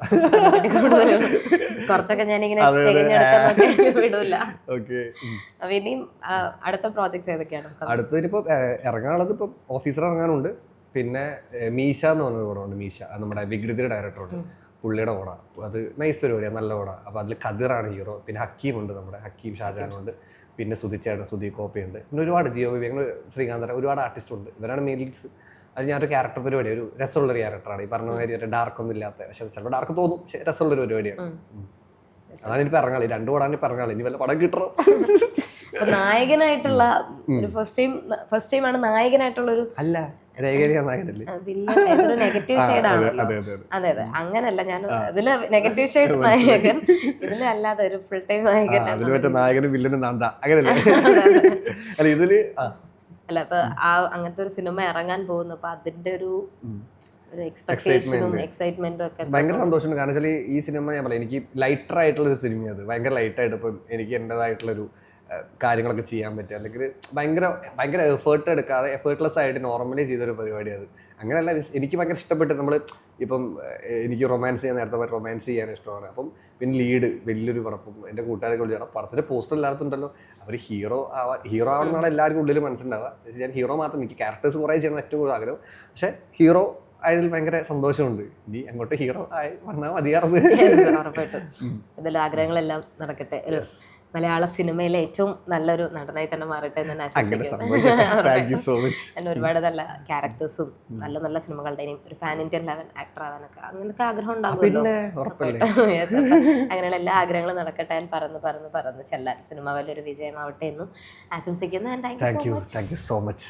കുറച്ചൊക്കെ ഞാനിങ്ങനെ വിടൂല. അപ്പൊ ഇനിയും അടുത്ത പ്രോജക്ട്സ് ഏതൊക്കെയാണ്? അടുത്തതിനിപ്പോൾ ഇറങ്ങാനുള്ളത് ഇപ്പം ഓഫീസർ ഇറങ്ങാനുണ്ട്. പിന്നെ മീശ എന്ന് പറഞ്ഞൊരു പടമുണ്ട്. മീശ നമ്മുടെ വികൃതിയുടെ ഡയറക്ടറുണ്ട്, പുള്ളിയുടെ ഓട. അത് നൈസ് പരിപാടിയാണ്, നല്ല ഓട. അപ്പോൾ അതിൽ കതിറാണ് ഹീറോ. പിന്നെ ഹക്കീം ഉണ്ട്, നമ്മുടെ ഹക്കീം ഷാജാനുണ്ട്. പിന്നെ സുധിച്ചേട്ടൻ, സുധി കോപ്പയുണ്ട്. പിന്നെ ഒരുപാട് ജിയോ ബേബി, അങ്ങനെ ശ്രീകാന്തര, ഒരുപാട് ആർട്ടിസ്റ്റ് ഉണ്ട്. ഇവരാണ് മെയിൻ ലീഡ്സ്. അത് ഞാനൊരു ക്യാരക്ടർ പരിപാടി, ഒരു രസമുള്ളൊരു ക്യാരക്ടറാണ്. ഈ പറഞ്ഞ മാതിരി ഡാർക്ക് ഒന്നും ഇല്ലാത്ത, പക്ഷേ ചിലപ്പോൾ ഡാർക്ക് തോന്നും, പക്ഷേ രസമുള്ളൊരു പരിപാടിയാണ്. അതാണ് എനിക്ക് ഇറങ്ങാളി, 2 പടമാണ് ഇപ്പം ഇറങ്ങാളി. ഇനി വല്ല പടം കിട്ടണം. നായകനായിട്ടുള്ള ഒരു ഫസ്റ്റ് ടൈം ആണ് നായകനായിട്ടുള്ള ഒരു, അല്ല നെഗറ്റീവ് ഷെയ്ഡ് ആണല്ലോ. അതെ അതെ, അങ്ങനല്ല, ഞാൻ ഇതില് നെഗറ്റീവ് ഷെയ്ഡ് നായകൻ, ഇതില് അല്ലാതെ ഒരു ഫുൾ ടൈം നായകൻ. നായകനും വില്ലനും നാന്ത അങ്ങനെയല്ലേ? അല്ല ഇതില് അല്ല, ഇപ്പൊ അങ്ങനത്തെ ഒരു സിനിമ ഇറങ്ങാൻ പോകുന്നു. അപ്പൊ അതിന്റെ ഒരു എക്സ്പെക്ടേഷനും എക്സൈറ്റ്മെന്റും ഒക്കെ ഭയങ്കര സന്തോഷമുണ്ട്. കാരണം വെച്ചാൽ ഈ സിനിമ ഞാൻ പറയാം, എനിക്ക് ലൈറ്റർ ആയിട്ടുള്ള ഒരു സിനിമയാണ്. അത് ഭയങ്കര ലൈറ്റായിട്ട് ഇപ്പം എനിക്ക് എൻ്റെതായിട്ടുള്ളൊരു കാര്യങ്ങളൊക്കെ ചെയ്യാൻ പറ്റുക. അല്ലെങ്കിൽ ഭയങ്കര എഫേർട്ട് എടുക്കാതെ എഫേർട്ട്ലെസ് ആയിട്ട് നോർമലി ചെയ്തൊരു പരിപാടി അത്. അങ്ങനെയല്ല, എനിക്ക് ഭയങ്കര ഇഷ്ടപ്പെട്ട്. നമ്മൾ ഇപ്പം എനിക്ക് റൊമാൻസ് ചെയ്യാൻ, നേരത്തെ റൊമാൻസ് ചെയ്യാൻ ഇഷ്ടമാണ്. അപ്പം പിന്നെ ലീഡ് വലിയൊരു പടം. അപ്പം എൻ്റെ കൂട്ടുകാരൊക്കെ വിളിച്ചാൽ പടത്തിൻ്റെ പോസ്റ്റർ എല്ലായിടത്തും ഉണ്ടല്ലോ, അവർ ഹീറോ ആവണമെന്നാണ് എല്ലാവർക്കും ഉള്ളിൽ മനസ്സിലുണ്ടാവുക. ഞാൻ ഹീറോ മാത്രം, എനിക്ക് ക്യാരക്ടേഴ്സ് കുറേ ചെയ്യണം ഏറ്റവും കൂടുതൽ ആഗ്രഹം. പക്ഷേ ഹീറോ ആയതിൽ ഭയങ്കര സന്തോഷമുണ്ട്. ഇനി അങ്ങോട്ട് ഹീറോ ആയി വന്നാൽ മതിയാർന്ന്. ഉറപ്പായിട്ടും ഇതിൽ ആഗ്രഹങ്ങളെല്ലാം നടക്കട്ടെ. ഒരു മലയാള സിനിമയിലെ ഏറ്റവും നല്ലൊരു നടനായി തന്നെ മാറട്ടെ എന്ന് തന്നെ ആശംസിക്കുന്നു. ഒരുപാട് നല്ല ക്യാരക്ടേഴ്സും നല്ല നല്ല സിനിമകളുടെ ഇനിയും ഒരു പാൻ ഇന്ത്യൻ ലെവൽ ആക്ടർ ആവാനൊക്കെ അങ്ങനത്തെ ആഗ്രഹം ഉണ്ടാകുമല്ലോ. അങ്ങനെയുള്ള എല്ലാ ആഗ്രഹങ്ങളും നടക്കട്ടെ. പറന്ന് ചെല്ലാൻ സിനിമ വലിയൊരു വിജയമാവട്ടെ എന്നും ആശംസിക്കുന്നു. Thank you so much.